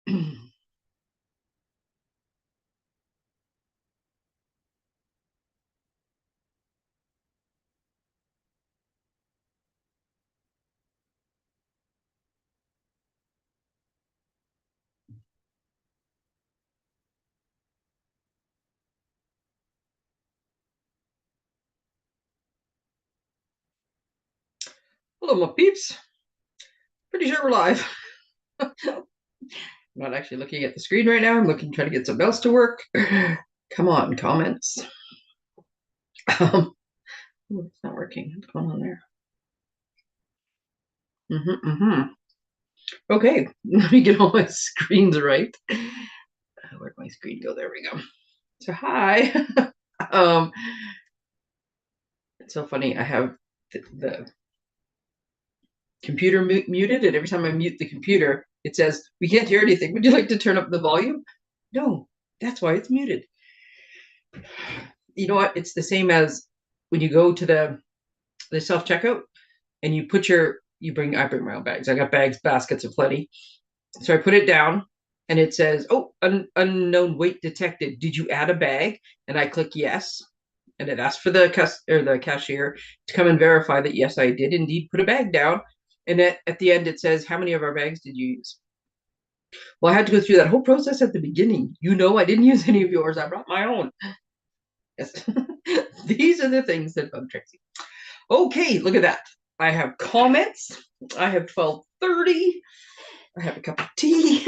Hello, my peeps. Pretty sure we're live. I'm not actually looking at the screen right now. I'm looking, trying to get something else to work. Come on, comments. Oh, it's not working. What's going on there? Okay, let me get all my screens right. Where'd my screen go? There we go. So hi. um, it's so funny. I have the computer muted, and every time I mute the computer, it says we can't hear anything. Would you like to turn up the volume? No, that's why it's muted. You know what? It's the same as when you go to the self checkout and you put I bring my own bags. I got bags, baskets aplenty. So I put it down and it says, "Oh, unknown weight detected. Did you add a bag?" And I click yes, and it asks for the cashier to come and verify that yes, I did indeed put a bag down. And at the end, it says, "How many of our bags did you use?" Well, I had to go through that whole process at the beginning. I didn't use any of yours. I brought my own. Yes. These are the things that bug Tracey. Okay, look at that. I have comments. I have 12:30. I have a cup of tea.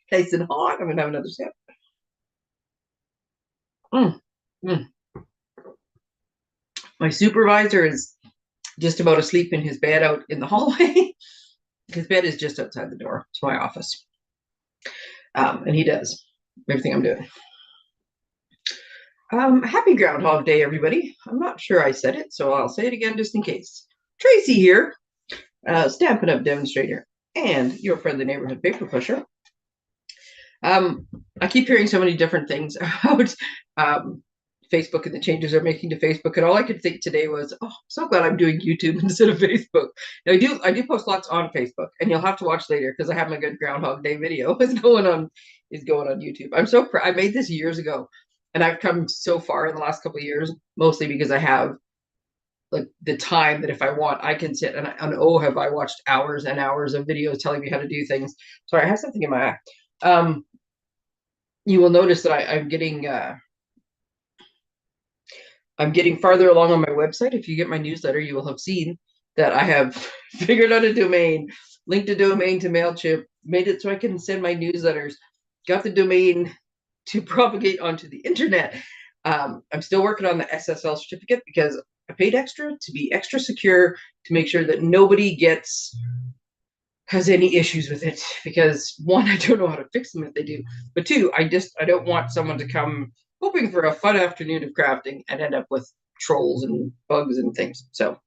Nice and hot. I'm going to have another sip. Mm, mm. My supervisor is just about asleep in his bed out in the hallway. His bed is just outside the door to my office. And he does everything I'm doing. Happy Groundhog Day, everybody. I'm not sure I said it, so I'll say it again just in case. Tracey here, Stampin' Up Demonstrator, and your friendly neighborhood paper pusher. I keep hearing so many different things about Facebook and the changes they're making to Facebook, and all I could think today was, "Oh, I'm so glad I'm doing YouTube instead of Facebook." Now, I do post lots on Facebook, and you'll have to watch later because I have my good Groundhog Day video is going on YouTube. I'm so proud. I made this years ago, and I've come so far in the last couple of years, mostly because I have like the time that if I want, I can sit and oh, have I watched hours and hours of videos telling me how to do things. Sorry, I have something in my eye. You will notice that I'm getting farther along on my website. If you get my newsletter, you will have seen that I have figured out a domain, linked a domain to MailChimp, made it so I can send my newsletters, got the domain to propagate onto the internet. I'm still working on the SSL certificate because I paid extra to be extra secure to make sure that nobody has any issues with it, because one, I don't know how to fix them if they do, but two, I don't want someone to come hoping for a fun afternoon of crafting and end up with trolls and bugs and things. So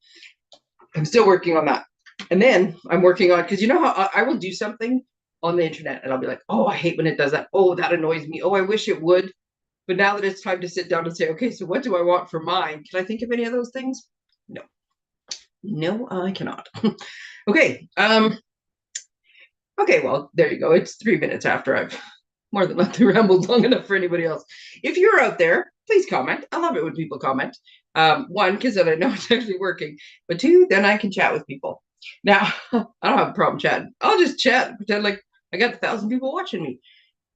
I'm still working on that. And then I'm working on, because you know how I will do something on the internet and I'll be like, "Oh, I hate when it does that. Oh, that annoys me. Oh, I wish it would." But now that it's time to sit down and say, "Okay, so what do I want for mine? Can I think of any of those things?" No. No, I cannot. Okay. Okay, well, there you go. It's 3 minutes after I've more than likely rambled long enough for anybody else. If you're out there, please comment. I love it when people comment. One, because then I know it's actually working. But two, then I can chat with people. Now, I don't have a problem chatting. I'll just chat and pretend like I got 1,000 people watching me.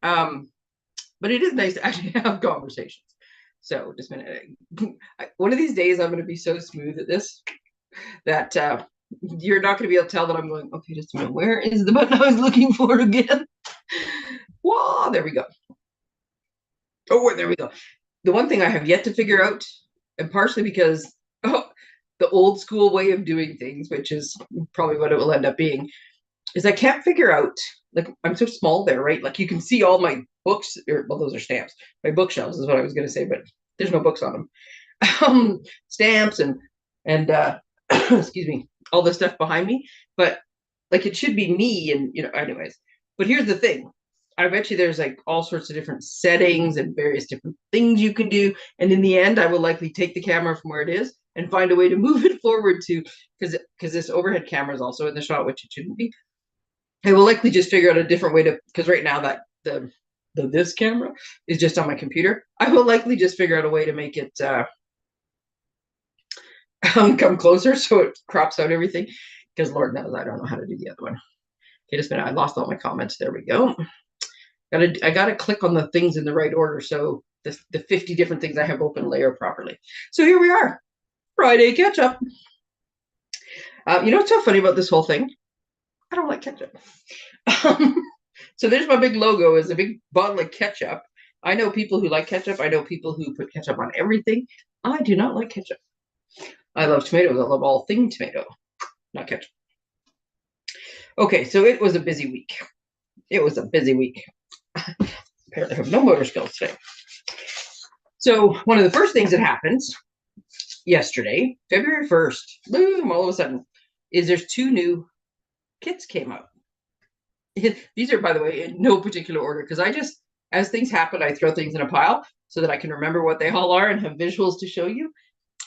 But it is nice to actually have conversations. So just a minute. One of these days, I'm going to be so smooth at this that you're not going to be able to tell that I'm going, "Okay, just a minute. Where is the button I was looking for again?" Whoa, there we go. Oh, there we go. The one thing I have yet to figure out, and partially because the old school way of doing things, which is probably what it will end up being, is I can't figure out, like, I'm so small there, right? Like, you can see all my books, well, those are stamps. My bookshelves is what I was going to say, but there's no books on them. Stamps and excuse me, all the stuff behind me. But like, it should be me, and anyways. But here's the thing. I bet you there's like all sorts of different settings and various different things you can do. And in the end, I will likely take the camera from where it is and find a way to move it forward to, because this overhead camera is also in the shot, which it shouldn't be. I will likely just figure out a different way to, because right now that this camera is just on my computer. I will likely just figure out a way to make it come closer so it crops out everything. Because Lord knows I don't know how to do the other one. Okay, just a minute. I lost all my comments. There we go. I gotta click on the things in the right order so the 50 different things I have open layer properly. So here we are, Friday catch up. You know what's so funny about this whole thing? I don't like ketchup. So there's my big logo is a big bottle of ketchup. I know people who like ketchup. I know people who put ketchup on everything. I do not like ketchup. I love tomatoes. I love all thing tomato, not ketchup. Okay, so it was a busy week. It was a busy week. Apparently I have no motor skills today. So one of the first things that happens yesterday, February 1st, boom, all of a sudden, is there's 2 new kits came out. These are, by the way, in no particular order, because I just, as things happen, I throw things in a pile so that I can remember what they all are and have visuals to show you.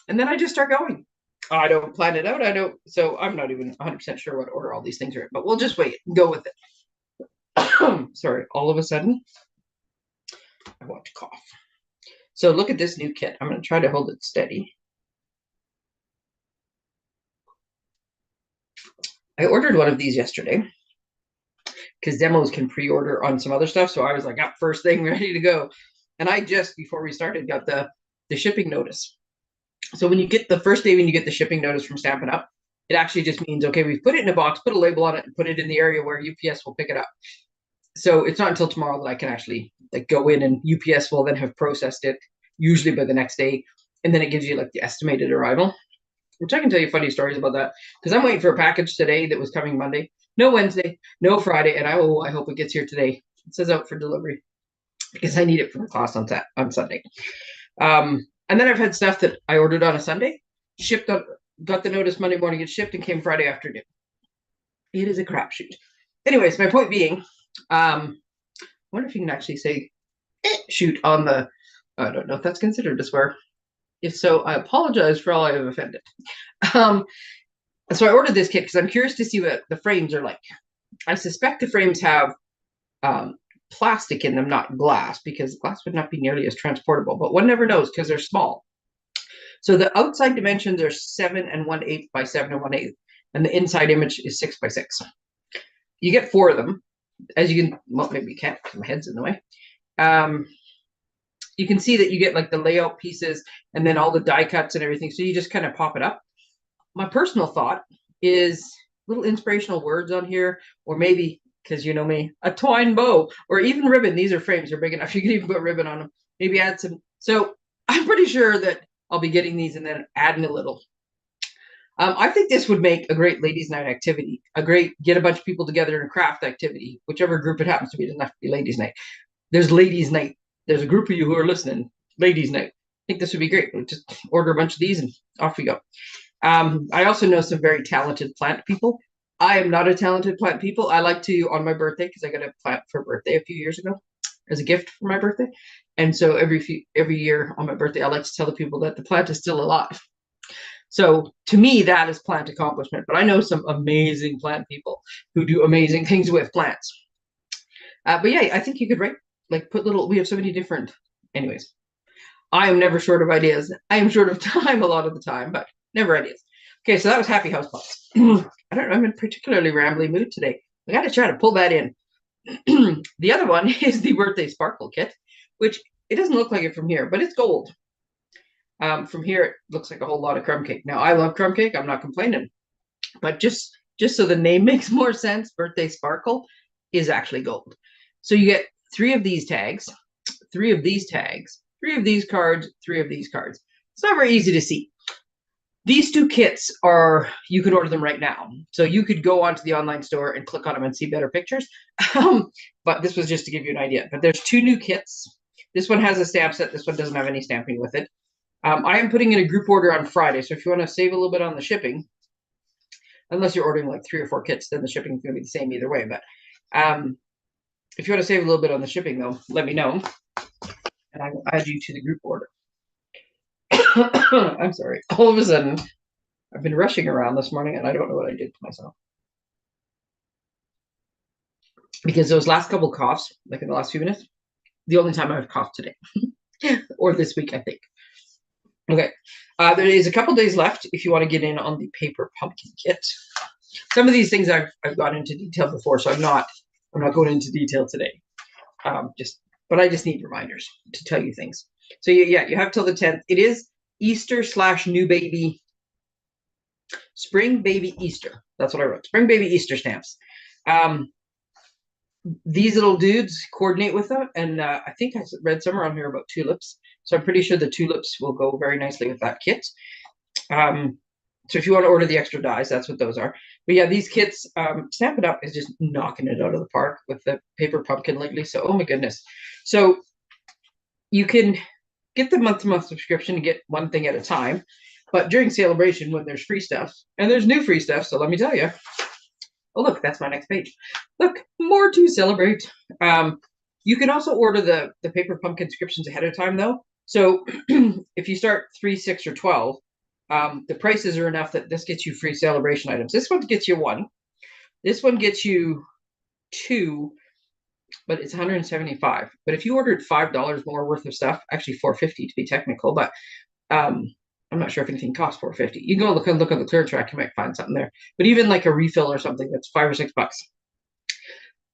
And then I just start going. I don't plan it out. I don't, so I'm not even 100% sure what order all these things are in, but we'll just wait and go with it. Sorry, all of a sudden, I want to cough. So look at this new kit. I'm going to try to hold it steady. I ordered one of these yesterday because demos can pre-order on some other stuff. So I was like, up first thing, ready to go. And I just, before we started, got the shipping notice. So when you get the first day, when you get the shipping notice from Stampin' Up, it actually just means, okay, we've put it in a box, put a label on it, and put it in the area where UPS will pick it up. So it's not until tomorrow that I can actually like go in, and UPS will then have processed it, usually by the next day. And then it gives you like the estimated arrival, which I can tell you funny stories about that. Because I'm waiting for a package today that was coming Monday. No Wednesday, no Friday. And I hope it gets here today. It says out for delivery because I need it for the class on Sunday. And then I've had stuff that I ordered on a Sunday, shipped on, got the notice Monday morning, it shipped and came Friday afternoon. It is a crapshoot. Anyways, my point being, I wonder if you can actually say shoot on the, I don't know if that's considered a swear. If so, I apologize for all I have offended. So I ordered this kit because I'm curious to see what the frames are like. I suspect the frames have plastic in them, not glass, because glass would not be nearly as transportable, but one never knows because they're small. So the outside dimensions are 7 1/8 by 7 1/8, and the inside image is 6 by 6. You get 4 of them. As you can, well, maybe you can't because my head's in the way. You can see that you get like the layout pieces and then all the die cuts and everything. So you just kind of pop it up. My personal thought is little inspirational words on here, or maybe, because you know me, a twine bow, or even ribbon. These are frames, they're big enough. You can even put ribbon on them. Maybe add some. So I'm pretty sure that I'll be getting these and then adding a little. I think this would make a great ladies' night activity, a great get a bunch of people together in a craft activity, whichever group it happens to be. It doesn't have to be ladies' night. There's ladies' night. There's a group of you who are listening, ladies' night. I think this would be great. We'll just order a bunch of these and off we go. I also know some very talented plant people. I am not a talented plant people. I like to, on my birthday, because I got a plant for birthday a few years ago as a gift for my birthday. And so every year on my birthday, I like to tell the people that the plant is still alive. So to me, that is plant accomplishment. But I know some amazing plant people who do amazing things with plants. But yeah, I think you could write, like put little, we have so many different, anyways. I am never short of ideas. I am short of time a lot of the time, but never ideas. Okay, so that was Happy Houseplants. I don't know, I'm in a particularly rambly mood today. I got to try to pull that in. The other one is the Birthday Sparkle Kit, which it doesn't look like it from here, but it's gold. From here, it looks like a whole lot of crumb cake. Now, I love crumb cake. I'm not complaining. But just so the name makes more sense, Birthday Sparkle is actually gold. So you get 3 of these tags, 3 of these tags, 3 of these cards, 3 of these cards. It's not very easy to see. These 2 kits are, you can order them right now. So you could go onto the online store and click on them and see better pictures. But this was just to give you an idea. But there's 2 new kits. This one has a stamp set. This one doesn't have any stamping with it. I am putting in a group order on Friday. So if you want to save a little bit on the shipping, unless you're ordering like 3 or 4 kits, then the shipping is going to be the same either way. But if you want to save a little bit on the shipping, though, let me know. And I will add you to the group order. I'm sorry. All of a sudden, I've been rushing around this morning and I don't know what I did to myself. because those last couple coughs, like in the last few minutes, the only time I've coughed today or this week, I think. Okay. There is a couple days left if you want to get in on the paper pumpkin kit. Some of these things I've gone into detail before, so I'm not going into detail today. But I just need reminders to tell you things. So yeah, you have till the 10th. It is Easter / new baby, spring baby Easter. That's what I wrote. Spring baby Easter stamps. These little dudes coordinate with them, and I think I read somewhere on here about tulips. So I'm pretty sure the tulips will go very nicely with that kit. So if you want to order the extra dies, that's what those are. But yeah, these kits, Stampin' Up! Is just knocking it out of the park with the paper pumpkin lately. So, oh my goodness. So you can get the month-to-month subscription and get one thing at a time. But during celebration, when there's free stuff, and there's new free stuff, so let me tell you. Oh, look, that's my next page. Look, more to celebrate. You can also order the paper pumpkin subscriptions ahead of time, though. So if you start 3, 6, or 12, the prices are enough that this gets you free celebration items. This one gets you 1. This one gets you 2, but it's $175. But if you ordered $5 more worth of stuff, actually $4.50 to be technical, but I'm not sure if anything costs $4.50. You can go look on the clearance rack, you might find something there. But even like a refill or something that's $5 or $6,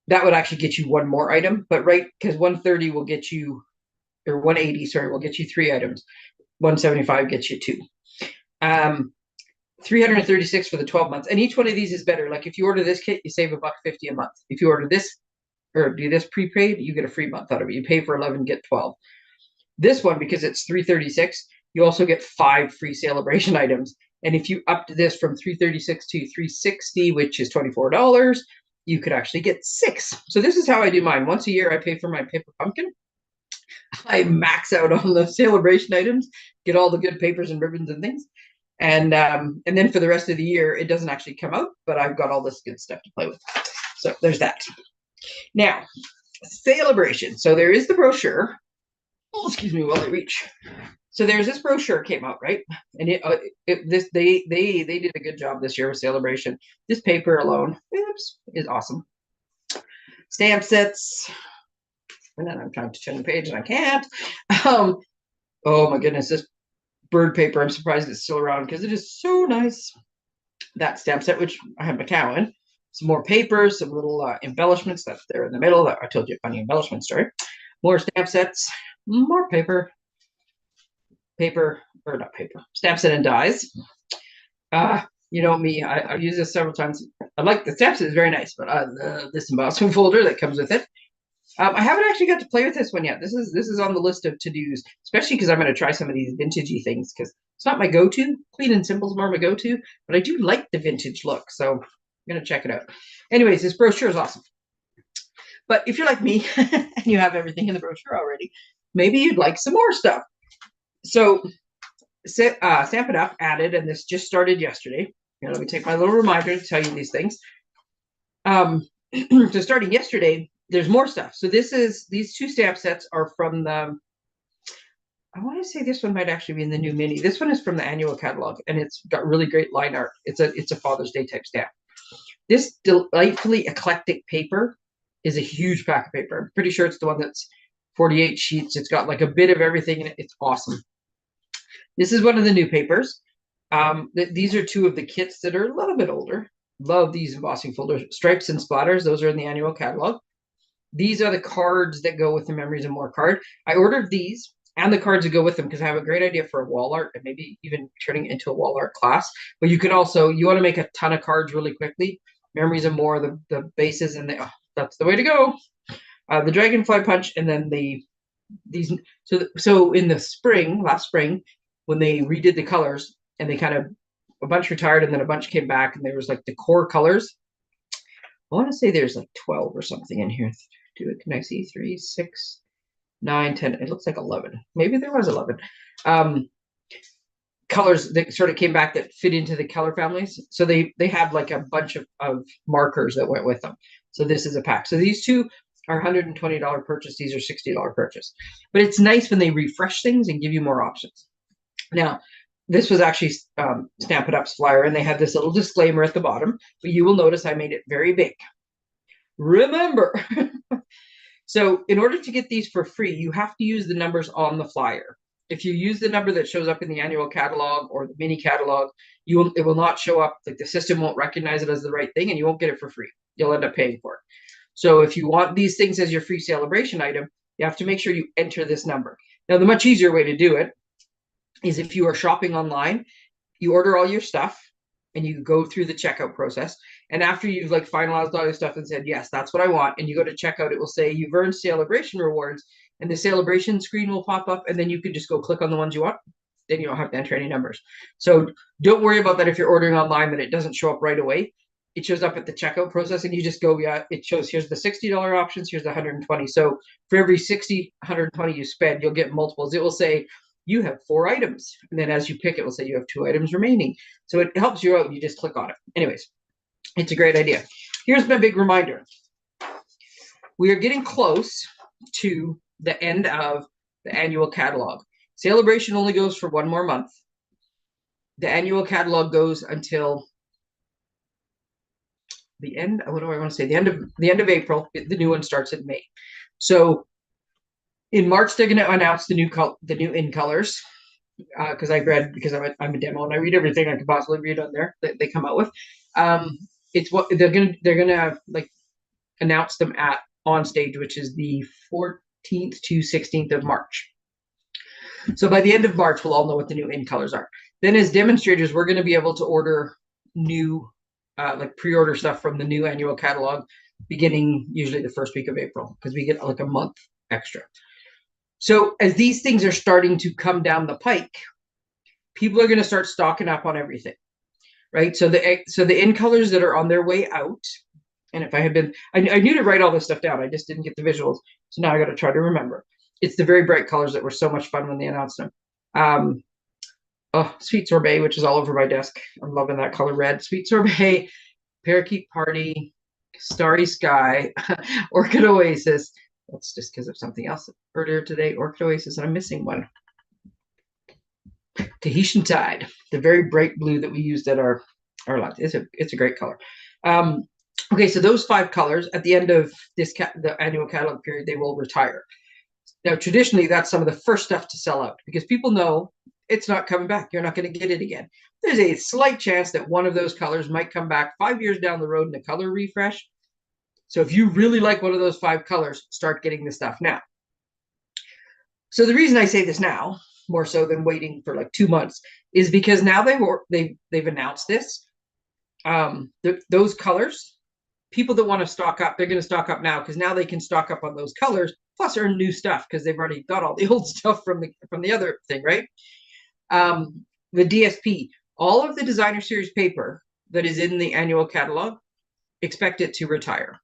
that would actually get you 1 more item. But right, because 130 will get you, or 180, sorry, will get you 3 items. 175 gets you 2. 336 for the 12 months, and each one of these is better. Like if you order this kit, you save $1.50 a month. If you order this or do this prepaid, you get a free month out of it. You pay for 11, get 12. This one, because it's 336, you also get 5 free celebration items. And if you upped this from 336 to 360, which is $24, you could actually get 6. So this is how I do mine. Once a year, I pay for my paper pumpkin. I max out on the celebration items, get all the good papers and ribbons and things. And then for the rest of the year, it doesn't actually come out, but I've got all this good stuff to play with. So there's that. Now, celebration. So there is the brochure. Oh, excuse me while I reach. So there's this brochure came out, right? And they did a good job this year with celebration. This paper alone, is awesome. Stamp sets. And then I'm trying to turn the page and I can't. Oh my goodness, this bird paper, I'm surprised it's still around because it is so nice. That stamp set, which I have my cow in. Some more paper, some little embellishments that's there in the middle. That I told you a funny embellishment story. More stamp sets, more paper, or not paper, stamp set and dies. You know me, I've used this several times. I like the stamp set, is very nice, but this embossing folder that comes with it. I haven't actually got to play with this one yet. This is on the list of to-dos, especially because I'm going to try some of these vintagey things because it's not my go-to. Clean and simple is more my go-to, but I do like the vintage look, so I'm going to check it out. Anyways, this brochure is awesome. But if you're like me and you have everything in the brochure already, maybe you'd like some more stuff. So Stampin' Up! Added, and this just started yesterday. Let me take my little reminder to tell you these things. So starting yesterday, there's more stuff. So these 2 stamp sets are from the, I want to say this one might actually be in the new mini. This one is from the annual catalog, and it's got really great line art. It's a Father's Day type stamp. This delightfully eclectic paper is a huge pack of paper. I'm pretty sure it's the one that's 48 sheets. It's got like a bit of everything in it. It's awesome. This is one of the new papers. These are 2 of the kits that are a little bit older. Love these embossing folders. Stripes and splatters, those are in the annual catalog. These are the cards that go with the Memories and More card. I ordered these and the cards that go with them because I have a great idea for a wall art and maybe even turning it into a wall art class. But you can also, you want to make a ton of cards really quickly. Memories and More, the bases, and that's the way to go. The Dragonfly Punch, and then these. So in the spring, last spring, when they redid the colors and they kind of, a bunch retired and then a bunch came back and there was like the core colors. I want to say there's like 12 or something in here. Can I see 3, 6, 9, 10? It looks like 11. Maybe there was 11. Colors that sort of came back that fit into the color families. So they have like a bunch of markers that went with them. So this is a pack. So these 2 are $120 purchase. These are $60 purchase. But it's nice when they refresh things and give you more options. Now, this was actually Stampin' Up's flyer, and they had this little disclaimer at the bottom, but you will notice I made it very big. remember. So in order to get these for free, you have to use the numbers on the flyer. If you use the number that shows up in the annual catalog or the mini catalog, it will not show up. Like the system won't recognize it as the right thing, and you won't get it for free. You'll end up paying for it. So if you want these things as your free celebration item, you have to make sure you enter this number. Now, the much easier way to do it is if you are shopping online, you order all your stuff and you go through the checkout process. And after you've like finalized all your stuff and said, yes, that's what I want, and you go to checkout, it will say you've earned celebration rewards, and the celebration screen will pop up, and then you can just go click on the ones you want. Then you don't have to enter any numbers. So don't worry about that if you're ordering online that it doesn't show up right away. It shows up at the checkout process, and you just go, yeah, it shows here's the $60 options, here's the 120. So for every 60, 120 you spend, you'll get multiples. It will say you have 4 items. And then as you pick, it will say you have 2 items remaining. So it helps you out. You just click on it. Anyways, it's a great idea. Here's my big reminder. We are getting close to the end of the annual catalog. Celebration only goes for 1 more month. The annual catalog goes until the end. What do I want to say? The end of April. The new one starts in May. So in March, they're going to announce the new in colors. Because I'm a demo and I read everything I could possibly read on there that they come out with. It's what they're gonna like announce them at on stage, which is the 14th to 16th of March. So by the end of March, we'll all know what the new in colors are. Then as demonstrators, we're going to be able to order new, like pre-order stuff from the new annual catalog, beginning usually the first week of April, because we get like a month extra. So as these things are starting to come down the pike, people are going to start stocking up on everything, right? So the in colors that are on their way out, and if I had been, I knew to write all this stuff down. I just didn't get the visuals. So now I got to try to remember. It's the very bright colors that were so much fun when they announced them. Sweet Sorbet, which is all over my desk. I'm loving that color red. Sweet Sorbet, Parakeet Party, Starry Sky, Orchid Oasis. That's just because of something else earlier today. Orchid Oasis, and I'm missing one. Tahitian Tide, the very bright blue that we used at our lunch. It's a great color. Okay, so those 5 colors at the end of the annual catalog period, they will retire. Now, traditionally, that's some of the first stuff to sell out because people know it's not coming back. You're not going to get it again. There's a slight chance that one of those colors might come back 5 years down the road in a color refresh. So if you really like one of those 5 colors, start getting the stuff now. So the reason I say this now, more so than waiting for like 2 months, is because now they've announced this. Those colors, people that want to stock up, they're going to stock up now because now they can stock up on those colors, plus earn new stuff because they've already got all the old stuff from the other thing, right? The DSP, all of the designer series paper that is in the annual catalog, expect it to retire.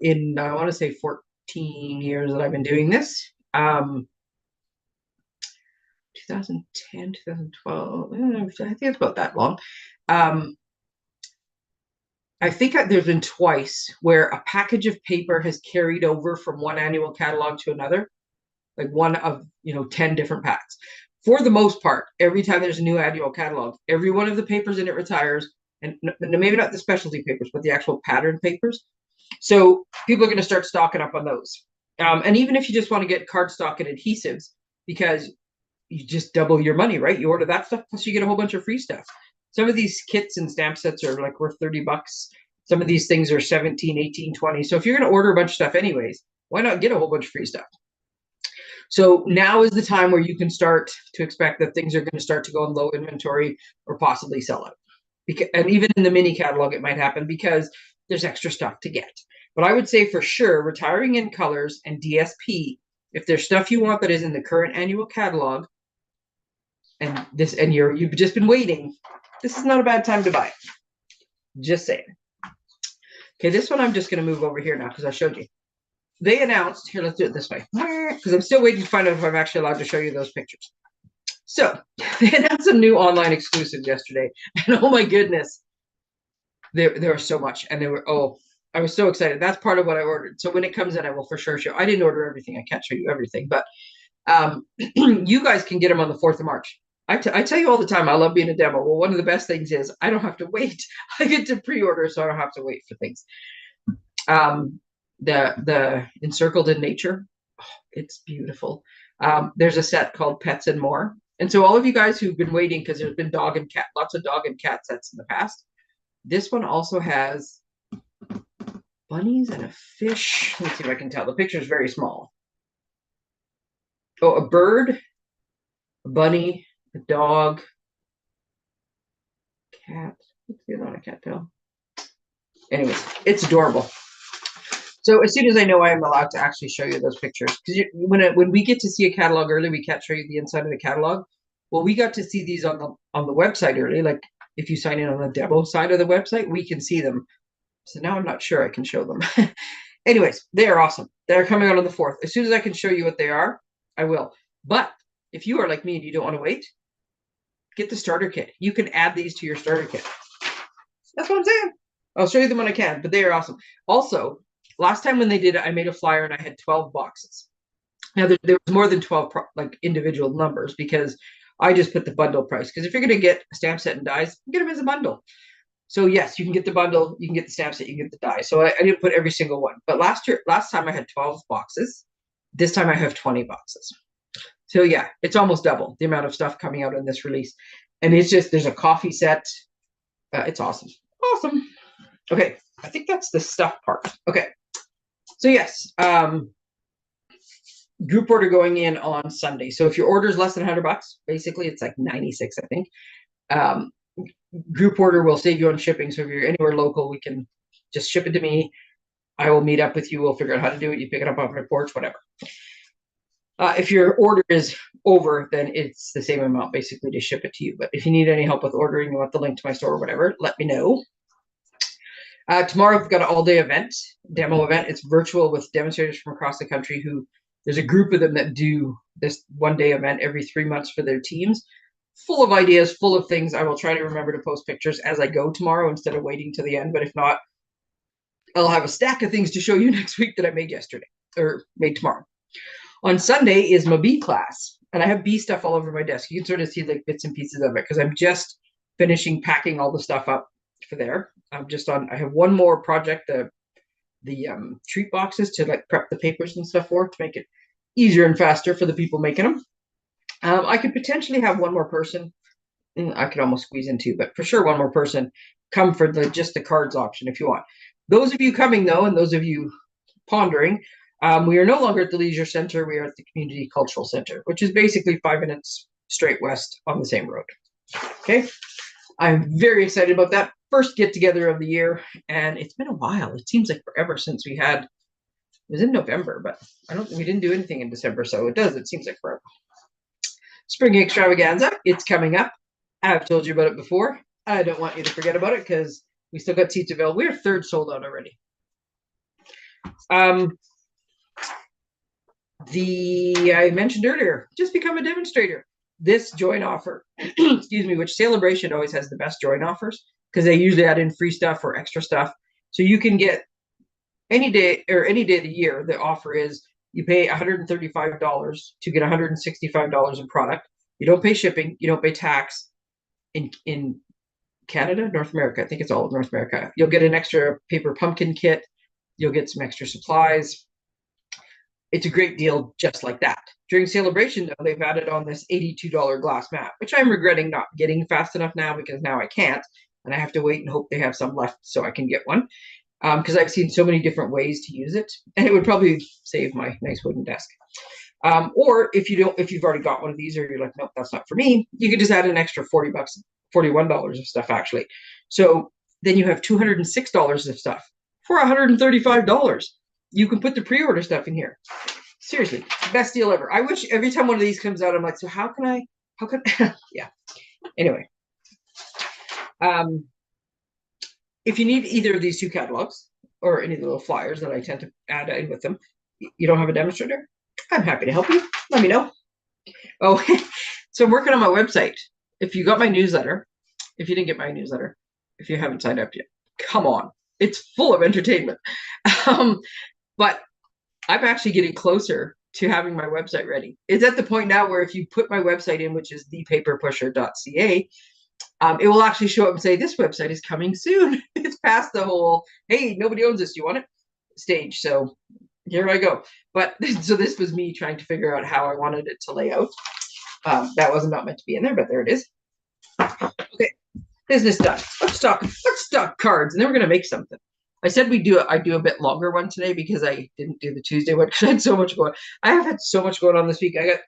In I want to say 14 years that I've been doing this. 2010, 2012, I think it's about that long. I think there's been twice where a package of paper has carried over from one annual catalog to another, like one of 10 different packs. For the most part, every time there's a new annual catalog, every one of the papers in it retires, and maybe not the specialty papers, but the actual pattern papers. So people are going to start stocking up on those. And even if you just want to get cardstock and adhesives, because you just double your money, right? You order that stuff, plus you get a whole bunch of free stuff. Some of these kits and stamp sets are like worth $30. Some of these things are 17, 18, 20. So if you're going to order a bunch of stuff anyways, why not get a whole bunch of free stuff? So now is the time where you can start to expect that things are going to start to go in low inventory or possibly sell out. And even in the mini catalog, it might happen because there's extra stuff to get. But I would say for sure, retiring in colors and DSP, if there's stuff you want that is in the current annual catalog, and you've just been waiting, this is not a bad time to buy it. Just saying. Okay, this one I'm just going to move over here now because I showed you. They announced, here, let's do it this way, because I'm still waiting to find out if I'm actually allowed to show you those pictures. So they announced some new online exclusives yesterday, and oh my goodness, there was so much, and I was so excited. That's part of what I ordered. So when it comes in, I will for sure show. I didn't order everything. I can't show you everything, but you guys can get them on the 4th of March. I tell you all the time, I love being a demo. Well, one of the best things is I don't have to wait. I get to pre-order, so I don't have to wait for things. The Encircled in Nature. Oh, it's beautiful. There's a set called Pets and More. And so all of you guys who've been waiting, because there's been dog and cat, lots of dog and cat sets in the past, this one also has bunnies and a fish. Let's see if I can tell. The picture is very small. Oh, a bird, a bunny, a dog, cat. What's the other one? I can't tell. Anyways, it's adorable. So as soon as I know I am allowed to actually show you those pictures, because when we get to see a catalog early, we can't show you the inside of the catalog. Well, we got to see these on the website early. Like if you sign in on the demo side of the website, we can see them. So now I'm not sure I can show them. Anyways, they are awesome. They're coming out on the 4th. As soon as I can show you what they are, I will. But if you are like me and you don't want to wait, get the starter kit. You can add these to your starter kit. That's what I'm saying. I'll show you them when I can, but they are awesome. Also, last time when they did it, I made a flyer and I had 12 boxes. Now, there was more than 12 like individual numbers because I just put the bundle price. Because if you're going to get a stamp set and dies, get them as a bundle. So yes, you can get the bundle, you can get the stamp set, you can get the die. So I didn't put every single one. But last time I had 12 boxes. This time I have 20 boxes. So yeah, it's almost double the amount of stuff coming out in this release. And it's just, there's a coffee set. It's awesome. Awesome. Okay, I think that's the stuff part. Okay, so yes, group order going in on Sunday. So if your order is less than $100, basically it's like 96, I think. Group order will save you on shipping. So if you're anywhere local, we can just ship it to me. I will meet up with you. We'll figure out how to do it. You pick it up off my porch, whatever. If your order is over, then it's the same amount basically to ship it to you. But if you need any help with ordering, you want the link to my store or whatever, let me know. Tomorrow we've got an all-day event, demo event. It's virtual with demonstrators from across the country there's a group of them that do this one-day event every 3 months for their teams. Full of ideas, full of things. I will try to remember to post pictures as I go tomorrow instead of waiting till the end. But if not, I'll have a stack of things to show you next week that I made yesterday or made tomorrow. On Sunday is my bee class. And I have bee stuff all over my desk. You can sort of see like bits and pieces of it because I'm just finishing packing all the stuff up for there. I have one more project, the treat boxes to like prep the papers and stuff for to make it easier and faster for the people making them. I could potentially have one more person. I could almost squeeze in two, but for sure one more person come for just the cards option if you want. Those of you coming though, and those of you pondering, we are no longer at the Leisure Center. We are at the Community Cultural Center, which is basically 5 minutes straight west on the same road. Okay. I'm very excited about that first get together of the year. And it's been a while. It seems like forever since it was in November, but we didn't do anything in December. So it seems like forever. Spring Extravaganza, it's coming up. I've told you about it before. I don't want you to forget about it because we still got seats available. We're third sold out already. I mentioned earlier, just become a demonstrator. This join offer, excuse me, which Celebration always has the best join offers because they usually add in free stuff or extra stuff. So you can get any day of the year. The offer is you pay $135 to get $165 in product. You don't pay shipping. You don't pay tax in Canada, North America. I think it's all of North America. You'll get an extra paper pumpkin kit. You'll get some extra supplies. It's a great deal just like that. During Celebration, though, they've added on this $82 glass mat, which I'm regretting not getting fast enough now because now I can't. And I have to wait and hope they have some left so I can get one. Because I've seen so many different ways to use it. And it would probably save my nice wooden desk. Or if you've already got one of these or you're like, nope, that's not for me, you could just add an extra $40, $41 of stuff actually. So then you have $206 of stuff for $135. You can put the pre-order stuff in here. Seriously, best deal ever. I wish every time one of these comes out, I'm like, so how can yeah. Anyway. If you need either of these two catalogs or any of the little flyers that I tend to add in with them, you don't have a demonstrator, I'm happy to help you. Let me know. Oh, so I'm working on my website. If you got my newsletter, if you didn't get my newsletter, if you haven't signed up yet, come on. It's full of entertainment. But I'm actually getting closer to having my website ready. It's at the point now where if you put my website in, which is thepaperpusher.ca, it will actually show up and say, this website is coming soon. It's past the whole, hey, nobody owns this. Do you want it? stage. So here I go. But so this was me trying to figure out how I wanted it to lay out. That wasn't not meant to be in there, but there it is. Okay, business done. Let's talk cards, and then we're gonna make something. I said I do a bit longer one today because I didn't do the Tuesday one because I had so much going. I have had so much going on this week. I got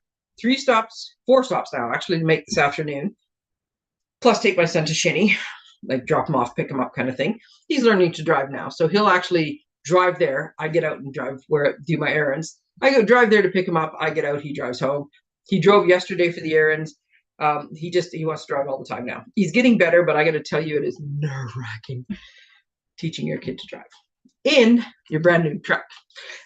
4 stops now actually to make this afternoon. Plus take my son to Shinny, like drop him off, pick him up kind of thing. He's learning to drive now. So he'll actually drive there. I get out and drive do my errands. I go drive there to pick him up. I get out, he drives home. He drove yesterday for the errands. He wants to drive all the time now. He's getting better, but I got to tell you, it is nerve-wracking teaching your kid to drive in your brand new truck.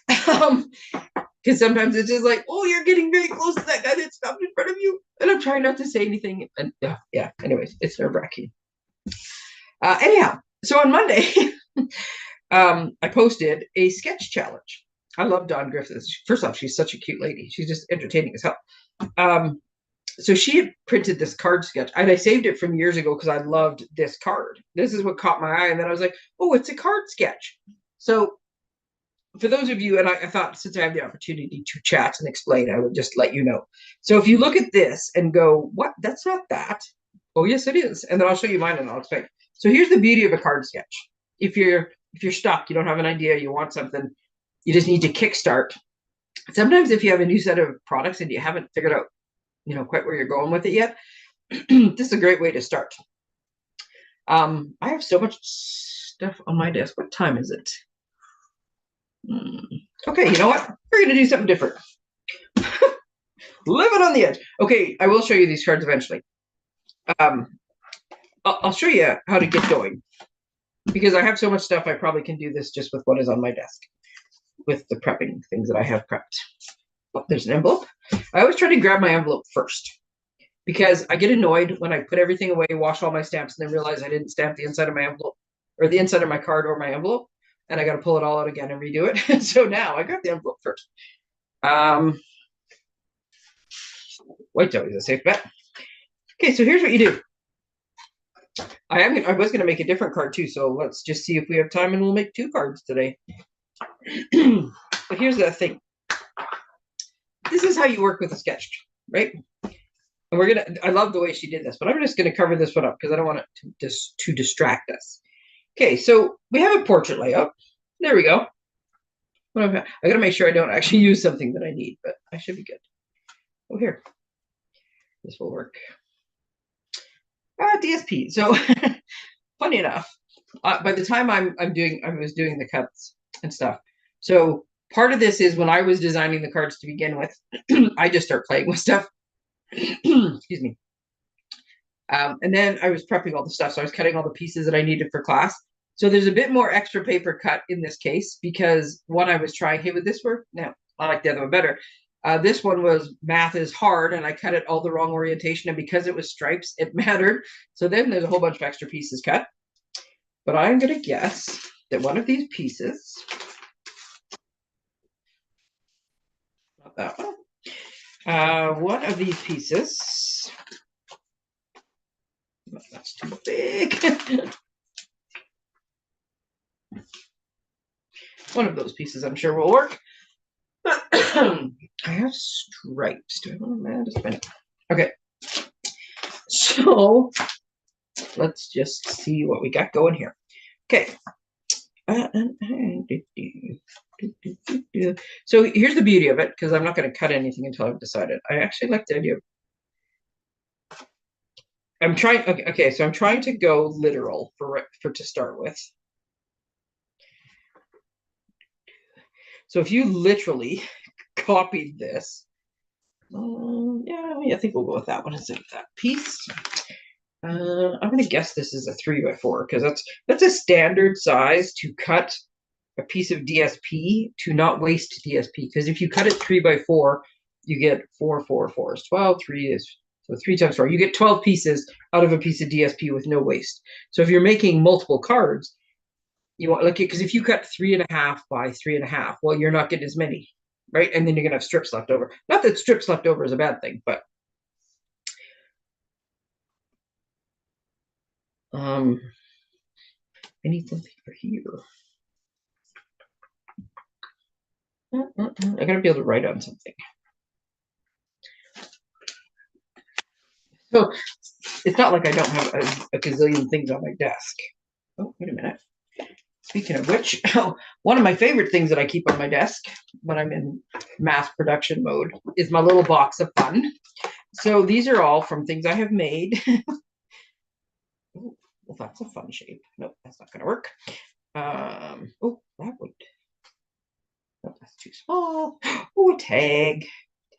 Because sometimes it's just like, oh, you're getting very close to that guy that stopped in front of you, and I'm trying not to say anything. And yeah. Anyways, it's nerve-wracking. Anyhow, so on Monday, I posted a sketch challenge. I love Dawn Griffiths. First off, she's such a cute lady. She's just entertaining as hell. So she had printed this card sketch, and I saved it from years ago because I loved this card. This is what caught my eye, and then I was like, oh, it's a card sketch. So for those of you, and I thought since I have the opportunity to chat and explain, I would just let you know. So if you look at this and go, what? That's not that. Oh, yes, it is. And then I'll show you mine and I'll explain. So here's the beauty of a card sketch. If you're stuck, you don't have an idea, you want something, you just need to kickstart. Sometimes if you have a new set of products and you haven't figured out, quite where you're going with it yet, this is a great way to start. I have so much stuff on my desk. What time is it? Okay, you know what? We're going to do something different. Living on the edge. Okay, I will show you these cards eventually. I'll show you how to get going. Because I have so much stuff, I probably can do this just with what is on my desk. With the prepping things that I have prepped. Oh, there's an envelope. I always try to grab my envelope first. Because I get annoyed when I put everything away, wash all my stamps, and then realize I didn't stamp the inside of my envelope. Or the inside of my card or my envelope. And I got to pull it all out again and redo it. So now I grab the envelope first. White's always a safe bet. Okay, so here's what you do. I was going to make a different card too, so let's just see if we have time, and we'll make 2 cards today. But here's the thing. This is how you work with a sketch, right? And I love the way she did this, but I'm just going to cover this one up because I don't want it to distract us. Okay, so we have a portrait layout. There we go. I got to make sure I don't actually use something that I need, but I should be good. Oh, here. This will work. DSP. So funny enough, by the time I was doing the cuts and stuff. So part of this is when I was designing the cards to begin with, I just start playing with stuff. Excuse me. And then I was prepping all the stuff. So I was cutting all the pieces that I needed for class. So there's a bit more extra paper cut in this case because one I was trying, hey, would this work? No, I like the other one better. This one was math is hard, and I cut it all the wrong orientation, and because it was stripes, it mattered. So then there's a whole bunch of extra pieces cut. But I'm going to guess that one of these pieces, not that one, one of these pieces, no, that's too big. One of those pieces I'm sure will work. I have stripes. Do I want to spend it? Okay. So let's just see what we got going here. Okay. So here's the beauty of it, because I'm not going to cut anything until I've decided. I actually like the idea of okay, so I'm trying to go literal for to start with. So if you literally copied this, yeah, I think we'll go with that one instead of that piece. I'm going to guess this is a 3x4 because that's a standard size to cut a piece of DSP to not waste DSP. Because if you cut it 3x4, you get 4, 4, 4 is 12. 3 is so 3 times 4. You get 12 pieces out of a piece of DSP with no waste. So if you're making multiple cards, you want because if you cut 3.5 by 3.5, well, you're not getting as many, right? And then you're gonna have strips left over. Not that strips left over is a bad thing, but I need something for here. I gotta be able to write on something. So it's not like I don't have a gazillion things on my desk. Oh, wait a minute. Speaking of which, one of my favorite things that I keep on my desk when I'm in mass production mode is my little box of fun. So these are all from things I have made. Ooh, well, that's a fun shape. Nope, that's not going to work. Oh, that would. Nope, that's too small. Oh, a tag.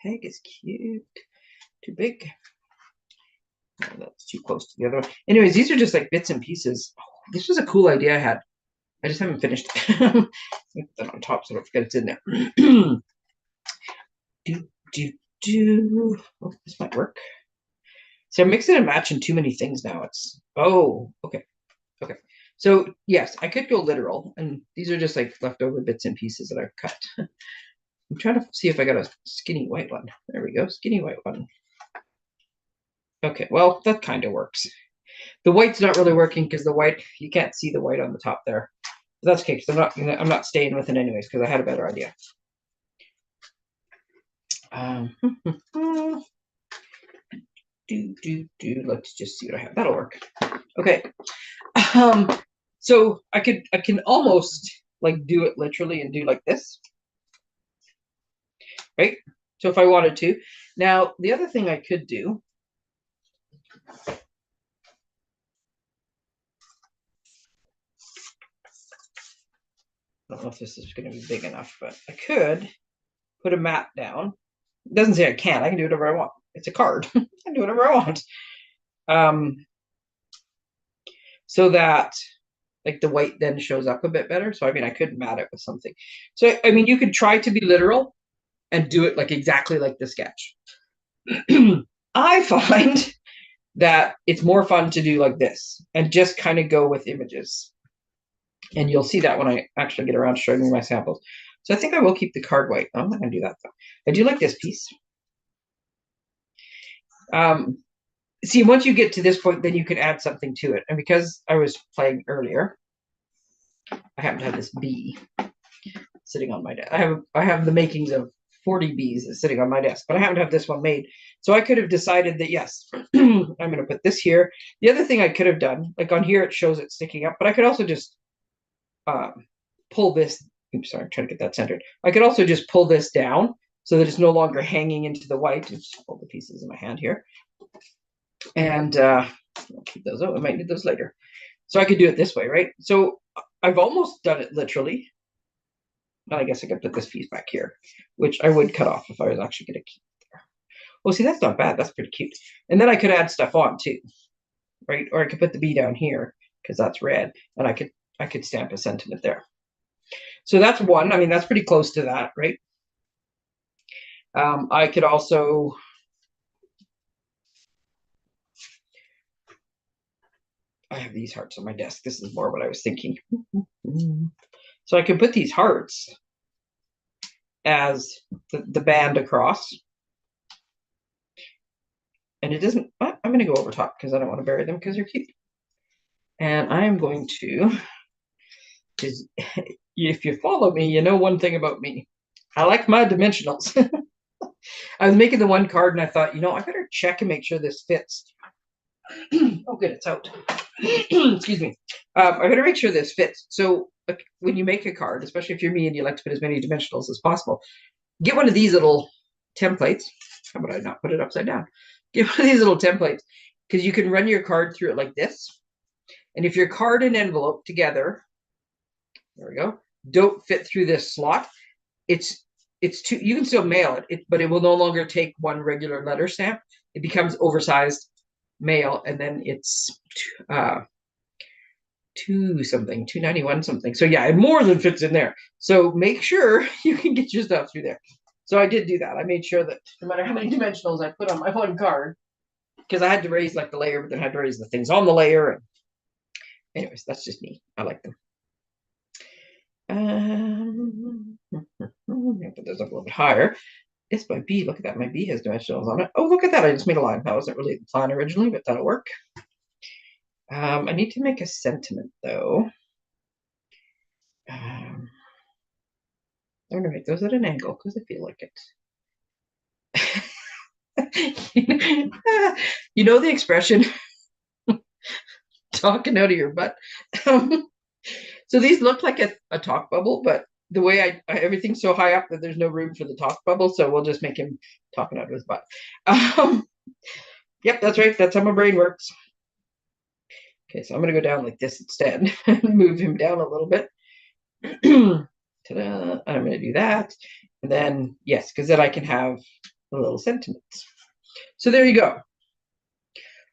Tag is cute. Too big. Oh, that's too close to the other one. Anyways, these are just like bits and pieces. Oh, this was a cool idea I had. I just haven't finished it. Put that on top so I don't forget it's in there. do. Oh, this might work. So I'm mixing and matching too many things now. It's okay. So yes, I could go literal, and these are just like leftover bits and pieces that I've cut. I'm trying to see if I got a skinny white one. There we go, skinny white one. Okay, well that kind of works. The white's not really working because the white, you can't see the white on the top there. But that's okay, because I'm not staying with it anyways because I had a better idea. Let's just see what I have. That'll work. Okay. So I can almost like do it literally and do like this, right? So if I wanted to. Now the other thing I could do. I don't know if this is going to be big enough, but I could put a mat down. It doesn't say I can't. I can do whatever I want. It's a card. I can do whatever I want. So that like the white then shows up a bit better. So I mean, I could mat it with something. So I mean, you could try to be literal and do it like exactly like the sketch. I find that it's more fun to do like this and just kind of go with images. And you'll see that when I actually get around to showing you my samples. So I think I will keep the card white. I'm not going to do that though. I do like this piece. See, once you get to this point, then you can add something to it. And because I was playing earlier, I happen to have this bee sitting on my desk. I have the makings of 40 bees sitting on my desk, but I happen to have this one made. So I could have decided that yes, I'm going to put this here. The other thing I could have done, like on here, it shows it sticking up, but I could also just pull this. Oops, sorry, I'm trying to get that centered. I could also just pull this down so that it's no longer hanging into the white. Just hold the pieces in my hand here. And I'll keep those. Oh, I might need those later. So I could do it this way, right? So I've almost done it literally. I guess I could put this piece back here, which I would cut off if I was actually going to keep it there. Well, see, that's not bad. That's pretty cute. And then I could add stuff on too, right? Or I could put the bee down here because that's red, and I could stamp a sentiment there. So that's one. I mean, that's pretty close to that, right? I could also I have these hearts on my desk. This is more what I was thinking. So I could put these hearts as the band across. And it doesn't, I'm going to go over top because I don't want to bury them because they're cute. And I'm going to, because if you follow me, you know one thing about me. I like my dimensionals. I was making the one card and I thought, I better check and make sure this fits. Oh, good, it's out. Excuse me. I better make sure this fits. So when you make a card, especially if you're me and you like to put as many dimensionals as possible, get one of these little templates. How about I not put it upside down? Get one of these little templates because you can run your card through it like this. And if your card and envelope together, there we go, don't fit through this slot, it's too, you can still mail it, but it will no longer take one regular letter stamp. It becomes oversized mail, and then it's $291 something. So yeah, it more than fits in there. So make sure you can get your stuff through there. So I did do that. I made sure that no matter how many dimensionals I put on my one card, because I had to raise like the layer, but then I had to raise the things on the layer. And anyways, that's just me. I like them. Put those up a little bit higher. It's my bee. Look at that. My bee has dimensionals on it. Oh, look at that. I just made a line. That wasn't really the plan originally, but that'll work. I need to make a sentiment though. There I'm gonna make those at an angle because I feel like it. You know the expression, talking out of your butt. So these look like a talk bubble, but the way everything's so high up that there's no room for the talk bubble, so we'll just make him talking out of his butt. Yep, that's right. That's how my brain works. Okay, so I'm going to go down like this instead and move him down a little bit. Ta-da. I'm going to do that. And then, yes, because then I can have a little sentiments. So there you go.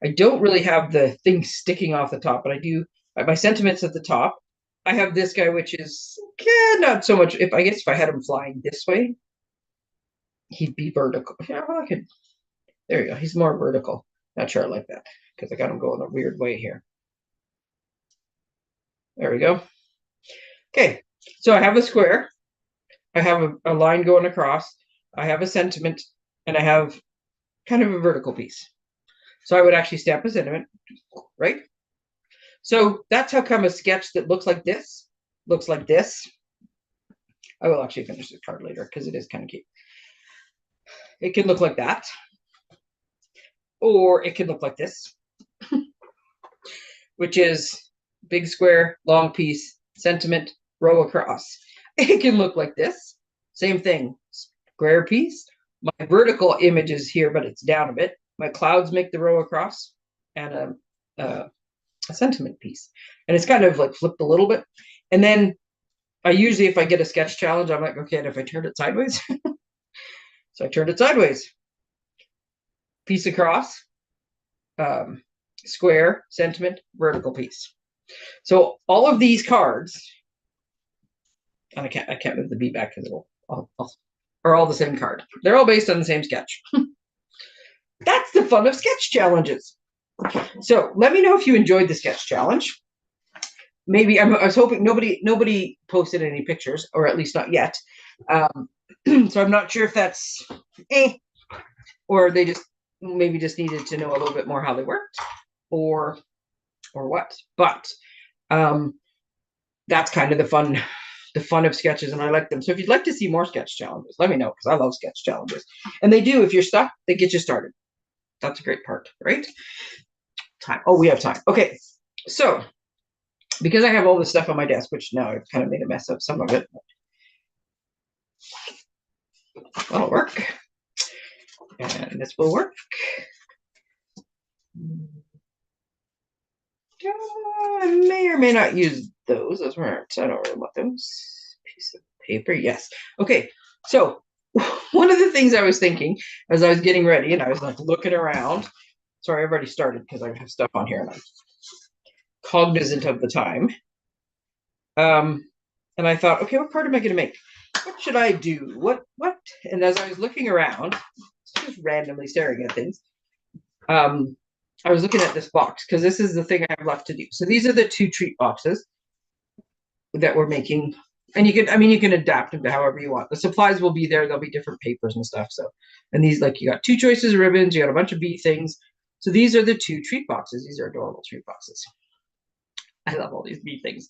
I don't really have the thing sticking off the top, but I do my sentiments at the top. I have this guy, which is not so much. I guess if I had him flying this way, he'd be vertical. Yeah, well, I could. There you go. He's more vertical. Not sure I like that because I got him going a weird way here. There we go. Okay, so I have a square. I have a line going across. I have a sentiment, and I have kind of a vertical piece. So I would actually stamp a sentiment, right? So that's how come a sketch that looks like this. I will actually finish this card later because it is kind of cute. It can look like that. Or it can look like this, which is big square, long piece, sentiment, row across. It can look like this. Same thing, square piece. My vertical image is here, but it's down a bit. My clouds make the row across and a sentiment piece. And it's kind of like flipped a little bit. And then I usually, if I get a sketch challenge, I'm like, okay, and if I turn it sideways? So I turned it sideways. Piece across, square, sentiment, vertical piece. So all of these cards, and I can't move the B back because are all the same card. They're all based on the same sketch. That's the fun of sketch challenges. So let me know if you enjoyed the sketch challenge. Maybe I was hoping nobody posted any pictures, or at least not yet. So I'm not sure if that's or they just maybe just needed to know a little bit more how they worked, or what. But that's kind of the fun of sketches, and I like them. So if you'd like to see more sketch challenges, let me know because I love sketch challenges. And they do, if you're stuck, they get you started. That's a great part, right? Time. Oh, we have time. Okay, so because I have all this stuff on my desk, which now I've kind of made a mess of some of it, that'll work. And this will work. I may or may not use those. Those weren't, I don't really want those. Piece of paper, yes. Okay, so one of the things I was thinking as I was getting ready and I was like looking around. Sorry, I've already started because I have stuff on here and I'm cognizant of the time. And I thought, okay, what card am I going to make? What should I do? What? And as I was looking around, just randomly staring at things, I was looking at this box because this is the thing I have left to do. So these are the 2 treat boxes that we're making. And you can adapt them to however you want. The supplies will be there. There'll be different papers and stuff. So, and these, like, you got 2 choices of ribbons. You got a bunch of bee things. So these are the 2 treat boxes. These are adorable treat boxes. I love all these bee things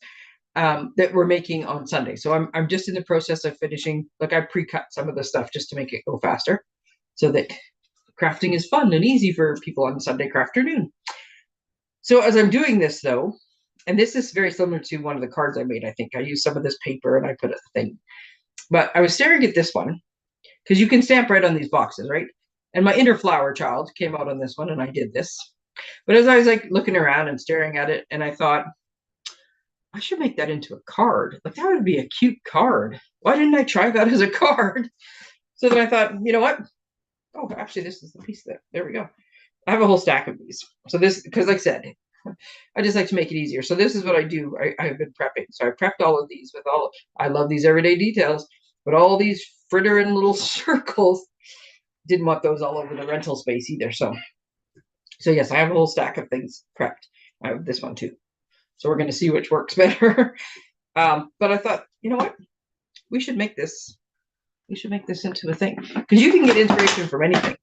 that we're making on Sunday. So I'm just in the process of finishing. Like, I pre-cut some of the stuff just to make it go faster, so that crafting is fun and easy for people on Sunday afternoon. So as I'm doing this, though, and this is very similar to one of the cards I made. I think I used some of this paper and I put a thing. But I was staring at this one because you can stamp right on these boxes, right? And my inner flower child came out on this one and I did this. But as I was like looking around and staring at it, and I thought, I should make that into a card. Like, that would be a cute card. Why didn't I try that as a card? So then I thought, you know what? Oh, actually, this is the piece there we go. I have a whole stack of these. So this, because like I said, I just like to make it easier. So this is what I do. I've been prepping. So I prepped all of these with I love these everyday details, but all these frittering little circles, didn't want those all over the rental space either. So yes, I have a whole stack of things prepped. I have this one too. So we're going to see which works better. But I thought, you know what? We should make this into a thing, because you can get inspiration from anything.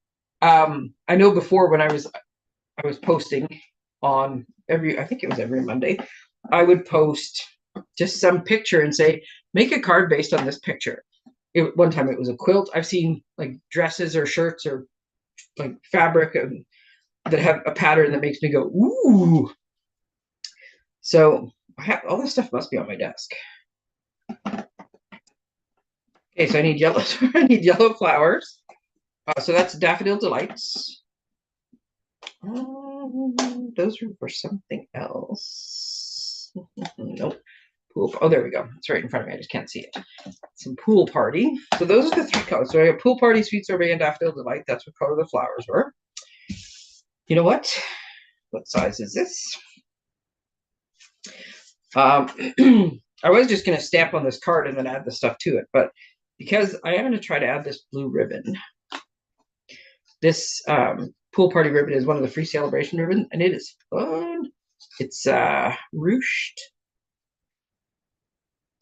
I know before, when I was posting on I think it was every Monday, I would post just some picture and say, make a card based on this picture. One time it was a quilt. I've seen like dresses or shirts or like fabric that have a pattern that makes me go, ooh. So I have all this stuff must be on my desk. Okay, so I need yellow. I need yellow flowers. So that's Daffodil Delights. Those are for something else. Nope. Pool. Oh, there we go. It's right in front of me. I just can't see it. Some Pool Party. So those are the three colors. So I have Pool Party, Sweet Sorbet, and Daffodil Delight. That's what color the flowers were. You know what? What size is this? I was just going to stamp on this card and then add the stuff to it, but because I am going to try to add this blue ribbon, this Pool Party ribbon is one of the free celebration ribbon, and it is fun. It's ruched.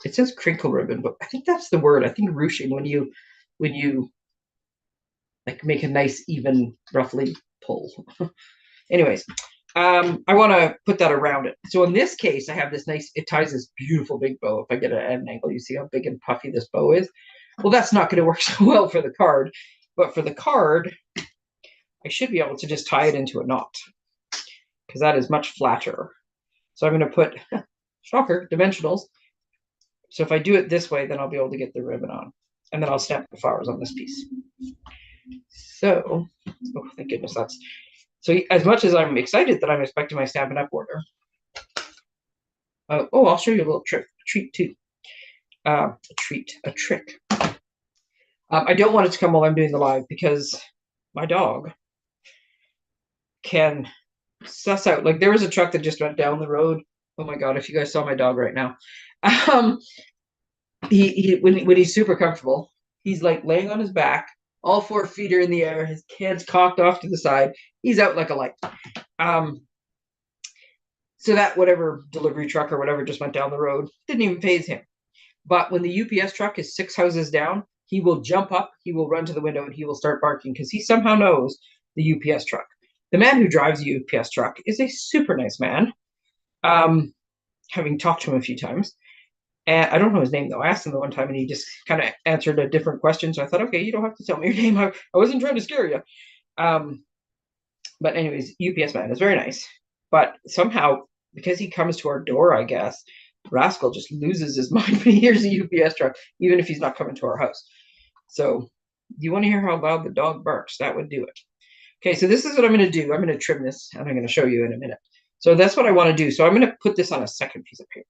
It says crinkle ribbon, but I think that's the word. I think ruching when you like make a nice even roughly pull. Anyways, I want to put that around it. So in this case, I have this nice, it ties this beautiful big bow. If I get it at an angle, you see how big and puffy this bow is. Well, that's not going to work so well for the card, but for the card, I should be able to just tie it into a knot because that is much flatter. So I'm going to put, shocker, dimensionals. So if I do it this way, then I'll be able to get the ribbon on. And then I'll stamp the flowers on this piece. So, oh, thank goodness that's... So as much as I'm excited that I'm expecting my Stampin' Up! Order, I'll show you a little treat too. A trick. I don't want it to come while I'm doing the live because my dog can suss out. Like there was a truck that just went down the road. Oh my God, if you guys saw my dog right now. When he's super comfortable, he's like laying on his back, all 4 feet are in the air, his head's cocked off to the side. He's out like a light. So that whatever delivery truck or whatever just went down the road didn't even faze him. But when the UPS truck is 6 houses down, he will jump up, he will run to the window, and he will start barking because he somehow knows the UPS truck. The man who drives the UPS truck is a super nice man, having talked to him a few times. And I don't know his name, though. I asked him the one time, and he just kind of answered a different question. So I thought, okay, you don't have to tell me your name. I wasn't trying to scare you. But anyways, UPS man is very nice. But somehow, because he comes to our door, I guess, Rascal just loses his mind when he hears a UPS truck, even if he's not coming to our house. So you want to hear how loud the dog barks? That would do it. Okay, so this is what I'm going to do. I'm going to trim this, and I'm going to show you in a minute. So that's what I want to do. So I'm going to put this on a second piece of paper.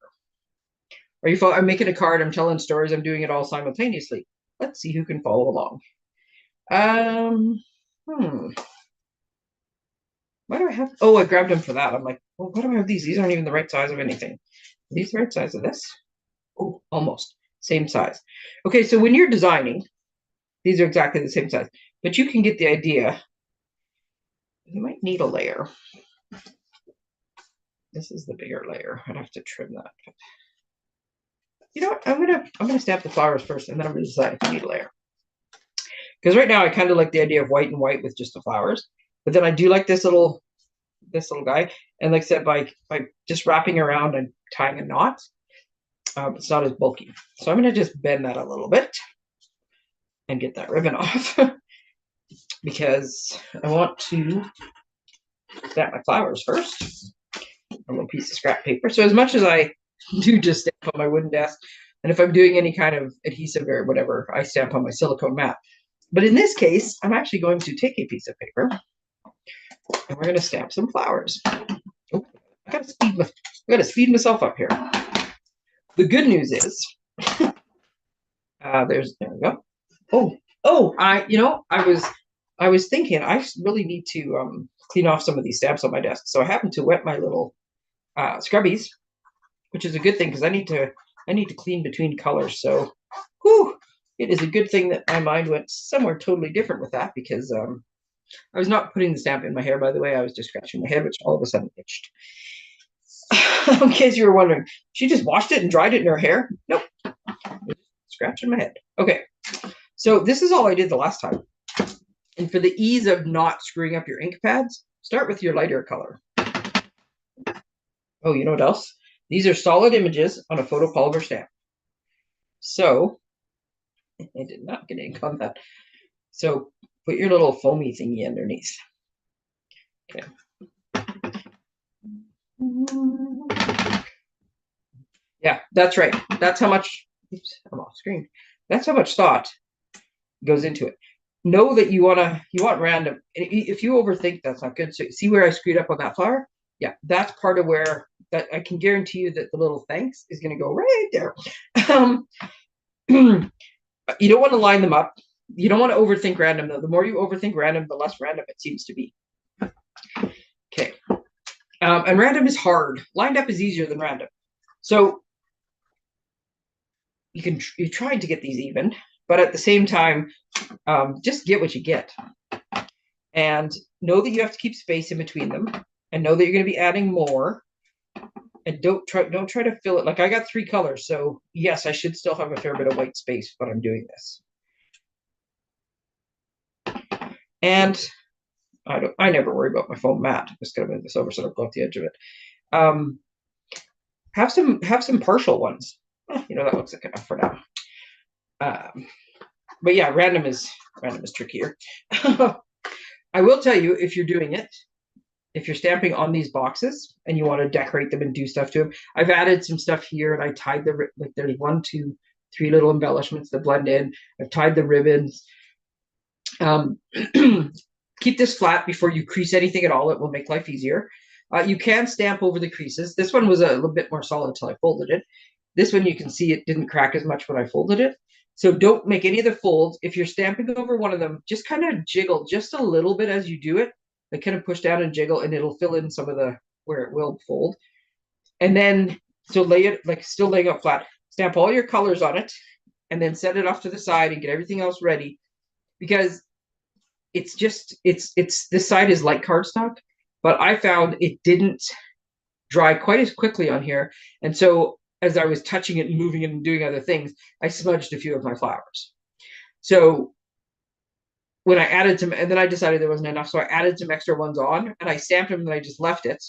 Are you? I'm making a card. I'm telling stories. I'm doing it all simultaneously. Let's see who can follow along. Why do I have? Oh, I grabbed them for that. I'm like, well, why do I have these? These aren't even the right size of anything. Are these the right size of this? Oh, almost same size. Okay, so when you're designing, these are exactly the same size, but you can get the idea. You might need a layer. This is the bigger layer. I'd have to trim that. You know what? I'm gonna stamp the flowers first, and then I'm gonna decide if I need a layer. Because right now I kind of like the idea of white and white with just the flowers, but then I do like this little guy. And like I said, by just wrapping around and tying a knot, it's not as bulky. So I'm gonna just bend that a little bit and get that ribbon off because I want to stamp my flowers first. A little piece of scrap paper. So as much as I do just stamp on my wooden desk, and if I'm doing any kind of adhesive or whatever, I stamp on my silicone mat. But in this case, I'm actually going to take a piece of paper and we're going to stamp some flowers. Oh, I gotta speed myself up here. The good news is, there we go. I was thinking I really need to clean off some of these stamps on my desk. So I happened to wet my little scrubbies, which is a good thing because I need to clean between colors. So, it is a good thing that my mind went somewhere totally different with that because I was not putting the stamp in my hair, by the way. I was just scratching my head, which all of a sudden itched. In case you were wondering, she just washed it and dried it in her hair? Nope. Scratching my head. Okay. So this is all I did the last time. And for the ease of not screwing up your ink pads, start with your lighter color. Oh, you know what else? These are solid images on a photopolymer stamp. So I did not get ink on that. So put your little foamy thingy underneath. Okay. Yeah, that's right. That's how much, oops, I'm off screen. That's how much thought goes into it. Know that you want random. If you overthink, that's not good. So see where I screwed up on that flower? Yeah, that's part of where that I can guarantee you that the little thanks is going to go right there. You don't want to line them up. You don't want to overthink random though. The more you overthink random, the less random it seems to be. Okay. And random is hard. Lined up is easier than random. So you tried to get these even, but at the same time, just get what you get. And know that you have to keep space in between them, and know that you're going to be adding more. And don't try to fill it. Like I got 3 colors, so yes, I should still have a fair bit of white space, but I'm doing this. And I never worry about my foam mat. I'm just gonna move this over so I don't go off the edge of it. Have some partial ones. That looks like enough for now. But yeah, random is trickier. I will tell you, if you're doing it, if you're stamping on these boxes and you want to decorate them and do stuff to them, I've added some stuff here, and I tied there's 1, 2, 3 little embellishments that blend in. I've tied the ribbons. Keep this flat before you crease anything at all. It will make life easier. You can stamp over the creases. This one was a little bit more solid until I folded it. This one, you can see it didn't crack as much when I folded it. So don't make any of the folds. If you're stamping over one of them, just kind of jiggle just a little bit as you do it. Like kind of push down and jiggle, and it'll fill in some of the where it will fold. And then, so lay it like still laying up flat. Stamp all your colors on it, and then set it off to the side and get everything else ready. Because it's this side is like cardstock, but I found it didn't dry quite as quickly on here. And so as I was touching it and moving it and doing other things, I smudged a few of my flowers. So when I added some, and then I decided there wasn't enough, so I added some extra ones on, and I stamped them, and I just left it.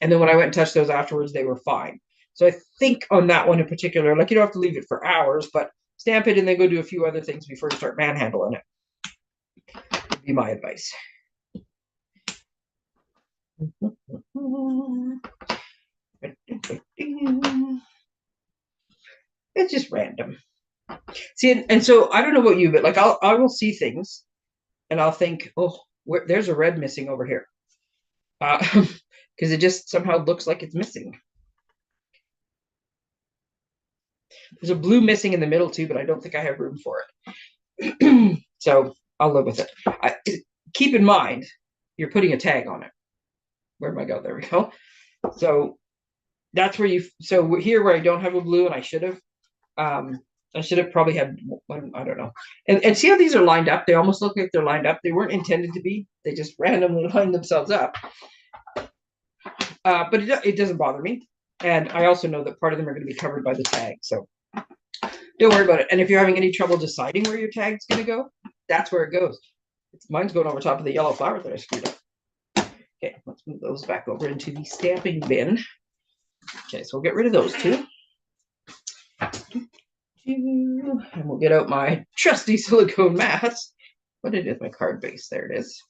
And then when I went and touched those afterwards, they were fine. So I think on that one in particular, like you don't have to leave it for hours, but stamp it and then go do a few other things before you start manhandling it. Would be my advice. It's just random. See, and so I don't know about you, but like I will see things and I'll think, oh, there's a red missing over here. Because it just somehow looks like it's missing. There's a blue missing in the middle too, but I don't think I have room for it. So I'll live with it. Keep in mind, you're putting a tag on it. Where'd I go? There we go. So that's where so here where I don't have a blue, and I should have probably had one, I don't know. And see how these are lined up? They almost look like they're lined up. They weren't intended to be. They just randomly lined themselves up. But it doesn't bother me. And I also know that part of them are going to be covered by the tag. So don't worry about it. And if you're having any trouble deciding where your tag's going to go, that's where it goes. Mine's going over top of the yellow flower that I screwed up. Okay, let's move those back over into the stamping bin. Okay, so we'll get rid of those 2. And we'll get out my trusty silicone mats. What it is, my card base. There it is.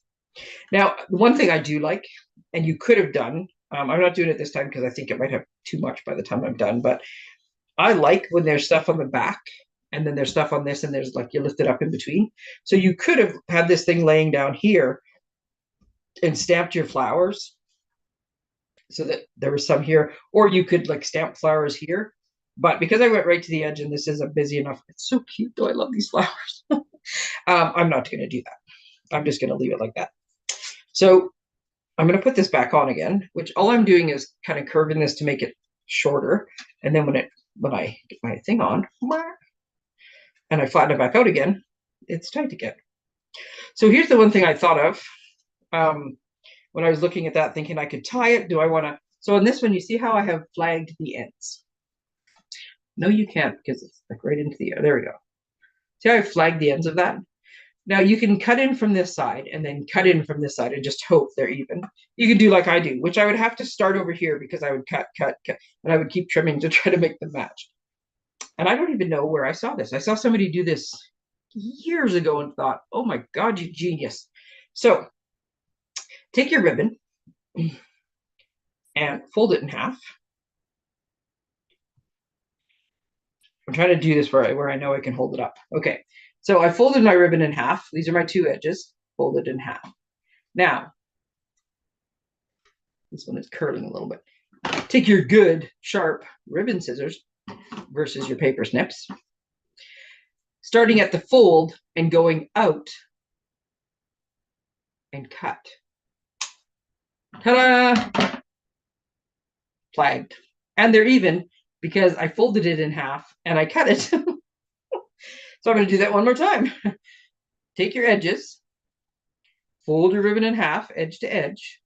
Now, the one thing I do like, and you could have done, I'm not doing it this time because I think it might have too much by the time I'm done, but I like when there's stuff on the back and then there's stuff on this and there's like you lift it up in between. So you could have had this thing laying down here and stamped your flowers so that there was some here, or you could like stamp flowers here. But because I went right to the edge and this isn't busy enough, it's so cute though. I love these flowers. I'm not going to do that. I'm just going to leave it like that. So I'm going to put this back on again, which all I'm doing is kind of curving this to make it shorter. And then when I get my thing on and I flatten it back out again, it's tight again. So here's the one thing I thought of when I was looking at that, thinking I could tie it. Do I want to? So on this one, you see how I have flagged the ends? No, you can't because it's like right into the air. There we go. See how I flagged the ends of that? Now you can cut in from this side and then cut in from this side and just hope they're even. You can do like I do, which I would have to start over here because I would cut, and I would keep trimming to try to make them match. And I don't even know where I saw this. I saw somebody do this years ago and thought, oh my God, you genius. So take your ribbon and fold it in half. I'm trying to do this where I know I can hold it up. Okay, so I folded my ribbon in half. These are my two edges, folded in half. Now, this one is curling a little bit. Take your good, sharp ribbon scissors versus your paper snips, starting at the fold and going out and cut. Ta-da! Flagged. And they're even because I folded it in half and I cut it. So I'm going to do that one more time. Take your edges, fold your ribbon in half, edge to edge.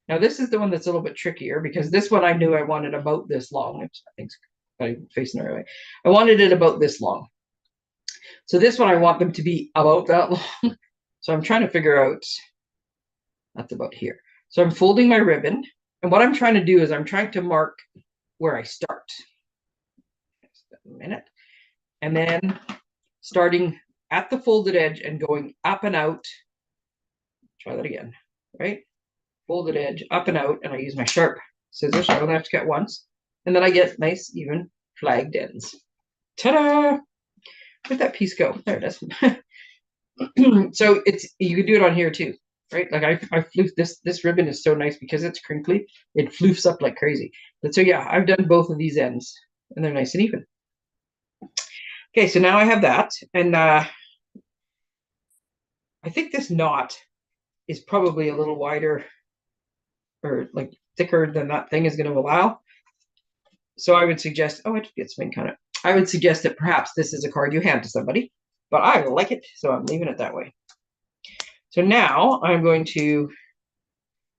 Now this is the one that's a little bit trickier because this one I knew I wanted about this long. I think I'm facing the right way. I wanted it about this long. So this one I want them to be about that long. So I'm trying to figure out, that's about here. So I'm folding my ribbon. And what I'm trying to do is I'm trying to mark where I start. Just a minute. And then starting at the folded edge and going up and out. Try that again, right? Folded edge, up and out, and I use my sharp scissors, so I only have to cut once. And then I get nice, even flagged ends. Ta-da! Where'd that piece go? There it is. So you could do it on here too, right? Like I floofed this ribbon is so nice because it's crinkly. It floofs up like crazy. But so yeah, I've done both of these ends and they're nice and even. Okay, so now I have that. And I think this knot is probably a little wider or like thicker than that thing is going to allow. So I would suggest, oh, it gets me kind of, I would suggest that perhaps this is a card you hand to somebody, but I like it, so I'm leaving it that way. So now I'm going to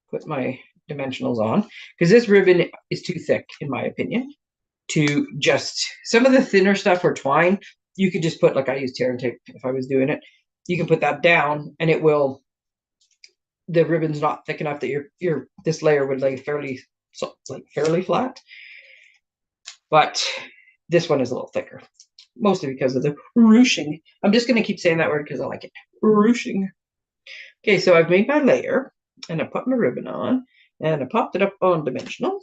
put my dimensionals on because this ribbon is too thick, in my opinion, to just, some of the thinner stuff or twine, you could just put, like I use tear and tape if I was doing it. You can put that down and it will, the ribbon's not thick enough that this layer would lay fairly flat. But this one is a little thicker, mostly because of the ruching. I'm just going to keep saying that word because I like it. Ruching. Okay, so I've made my layer, and I put my ribbon on, and I popped it up on dimensionals.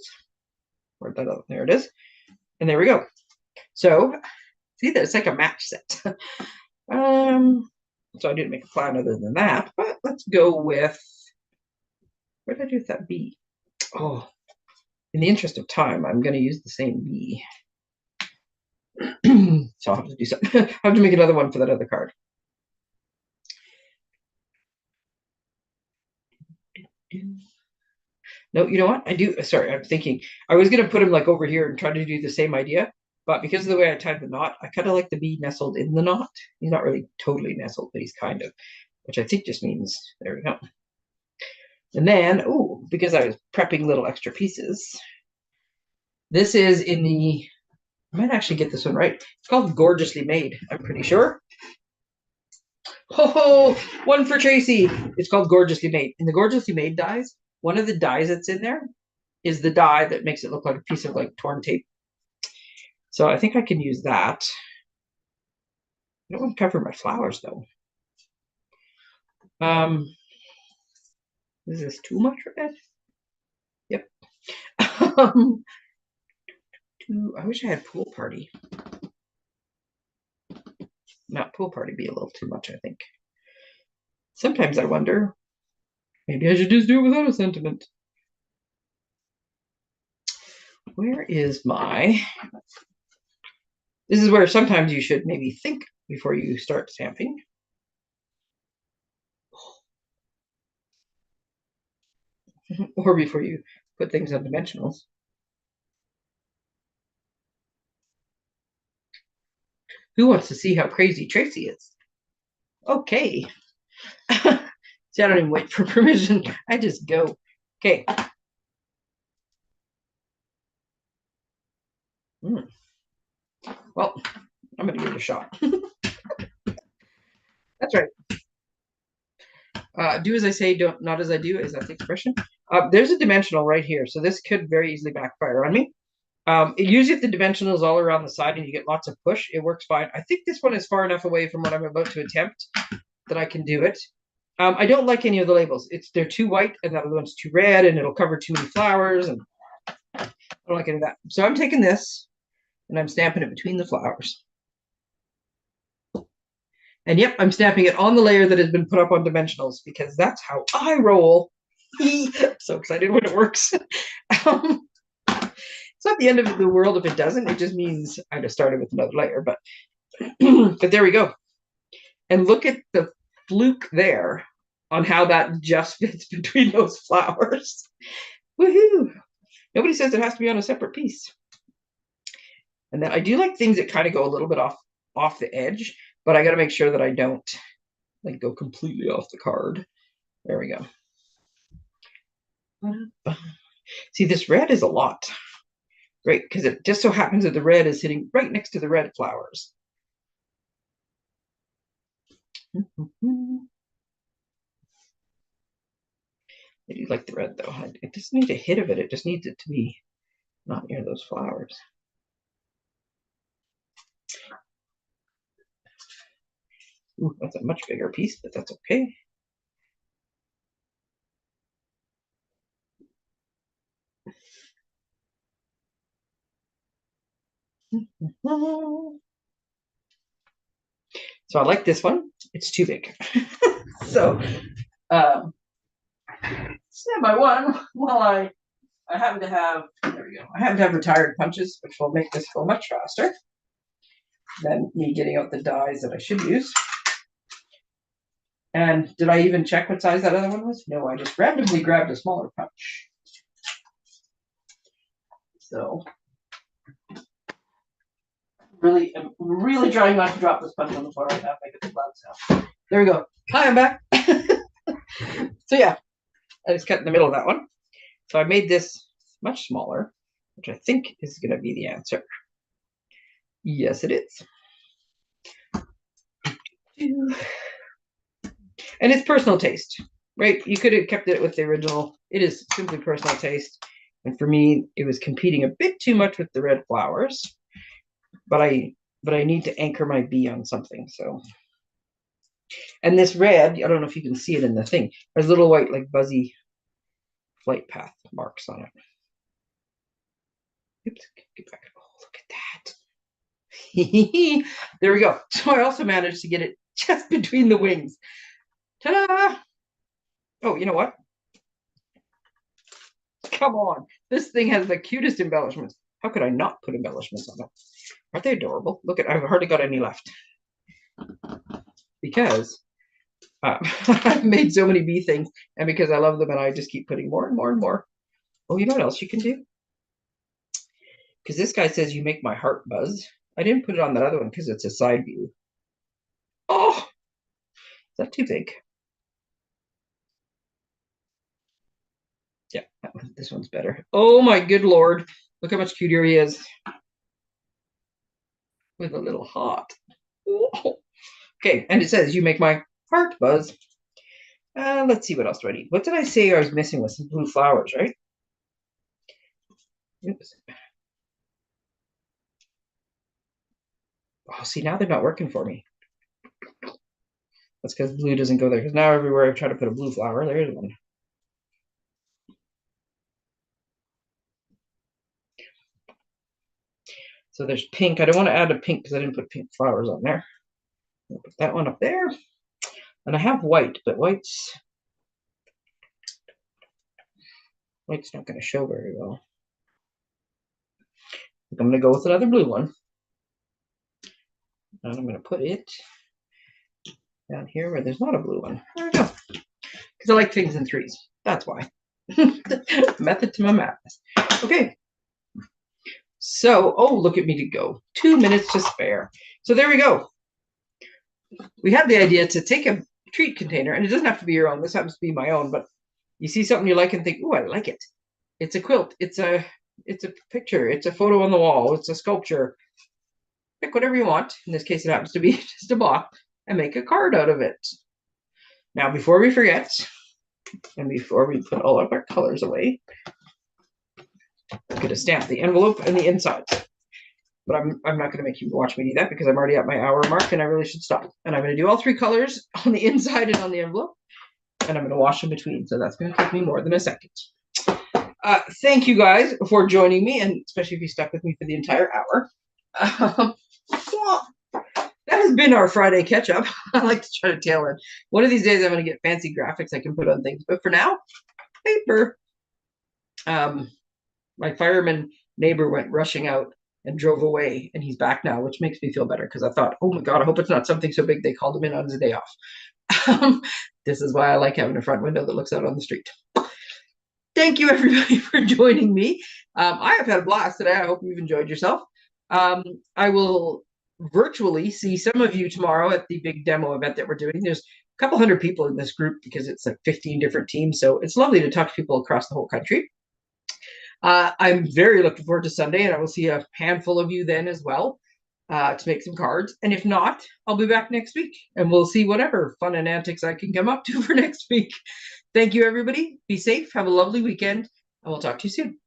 Where'd that up? There it is. And there we go. So, see, that's like a match set. So I didn't make a plan other than that, but let's go with, where did I do with that bee? Oh, in the interest of time, I'm going to use the same bee. So I'll have to do something. I have to make another one for that other card. No, you know what? I do. Sorry, I'm thinking. I was going to put him like over here and try to do the same idea. But because of the way I tied the knot, I kind of like the bee nestled in the knot. He's not really totally nestled, but he's kind of, which I think just means, there we go. And then, oh, because I was prepping little extra pieces, this is in the, I might actually get this one right. It's called Gorgeously Made, I'm pretty sure. Oh, one for Tracey. It's called Gorgeously Made. In the Gorgeously Made dies, one of the dies that's in there is the die that makes it look like a piece of like torn tape. So I think I can use that. I don't want to cover my flowers though. Is this too much red? Yep. I wish I had Pool Party. Not Pool Party be a little too much, I think. Sometimes I wonder, maybe I should just do it without a sentiment. Where is my, this is where sometimes you should maybe think before you start stamping. Or before you put things on dimensionals. Who wants to see how crazy Tracey is? Okay. See, I don't even wait for permission. I just go. Okay. Well, I'm going to give it a shot. That's right. Do as I say, don't not as I do. Is that the expression? There's a dimensional right here, so this could very easily backfire on me. Usually if the dimensional is all around the side and you get lots of push, it works fine. I think this one is far enough away from what I'm about to attempt that I can do it. I don't like any of the labels. They're too white and that other one's too red and it'll cover too many flowers, and I don't like any of that. So I'm taking this and I'm stamping it between the flowers. And yep, I'm stamping it on the layer that has been put up on dimensionals because that's how I roll. So excited when it works. It's not the end of the world if it doesn't. It just means I just started with another layer, but but there we go. And look at the fluke there on how that just fits between those flowers. Woohoo! Nobody says it has to be on a separate piece. And then I do like things that kind of go a little bit off the edge, but I got to make sure that I don't like go completely off the card. There we go. See, this red is a lot. Great, because it just so happens that the red is sitting right next to the red flowers. I do like the red though. It doesn't need a hit of it. It just needs it to be not near those flowers. Ooh, that's a much bigger piece, but that's okay. So I like this one. It's too big. So stand by one while I happen to have, there we go. I happen to have retired punches, which will make this go much faster than me getting out the dies that I should use. And did I even check what size that other one was? No, I just randomly grabbed a smaller punch. So I'm really trying not to drop this punch on the floor right now, make it a loud sound. There we go. Hi, I'm back. So yeah, I just cut in the middle of that one. So I made this much smaller, which I think is going to be the answer. Yes, it is. And it's personal taste, right? You could have kept it with the original. It is simply personal taste. And for me, it was competing a bit too much with the red flowers. But I need to anchor my bee on something. So, and this red, I don't know if you can see it in the thing. There's little white, like buzzy flight path marks on it. Oops, get back. Oh, look at that. There we go. So I also managed to get it just between the wings. Ta-da! Oh, you know what? Come on. This thing has the cutest embellishments. How could I not put embellishments on it? Aren't they adorable? Look at, I've hardly got any left. Because I've made so many bee things, and because I love them, and I just keep putting more and more and more. Oh, you know what else you can do? Because this guy says you make my heart buzz. I didn't put it on that other one because it's a side view. Oh, is that too big? Yeah, this one's better. Oh my good Lord. Look how much cuter he is. With a little heart. Oh. Okay, and it says you make my heart buzz. Let's see, what else do I need? What did I say I was missing with some blue flowers, right? Oops. Oh, see, now they're not working for me. That's because blue doesn't go there. Because now everywhere I try to put a blue flower, there's one. So there's pink. I don't want to add a pink because I didn't put pink flowers on there. I'll put that one up there. And I have white, but white's not going to show very well. I'm going to go with another blue one. And I'm going to put it down here where there's not a blue one. There we go. Because I like things in threes. That's why. Method to my madness. Okay. So, oh, look at me to go. 2 minutes to spare. So there we go. We had the idea to take a treat container, and it doesn't have to be your own. This happens to be my own, but you see something you like and think, oh, I like it. It's a quilt. It's a picture. It's a photo on the wall. It's a sculpture. Pick whatever you want. In this case, it happens to be just a box, and make a card out of it. Now, before we forget, and before we put all of our colors away, I'm going to stamp the envelope and the insides. But I'm not going to make you watch me do that because I'm already at my hour mark and I really should stop. And I'm going to do all 3 colors on the inside and on the envelope. And I'm going to wash in between. So that's going to take me more than a second. Thank you guys for joining me, and especially if you stuck with me for the entire hour. Well, that has been our Friday catch-up. I like to try to tail end. One of these days I'm going to get fancy graphics I can put on things. But for now, paper. My fireman neighbor went rushing out and drove away, and he's back now, which makes me feel better because I thought, oh my God, I hope it's not something so big they called him in on his day off. This is why I like having a front window that looks out on the street. Thank you, everybody, for joining me. I have had a blast today. I hope you've enjoyed yourself. I will virtually see some of you tomorrow at the big demo event that we're doing. There's a couple hundred people in this group because it's like 15 different teams. So it's lovely to talk to people across the whole country. I'm very looking forward to Sunday, and I will see a handful of you then as well to make some cards. And if not, I'll be back next week, and we'll see whatever fun and antics I can come up to for next week. Thank you, everybody. Be safe. Have a lovely weekend, and we'll talk to you soon.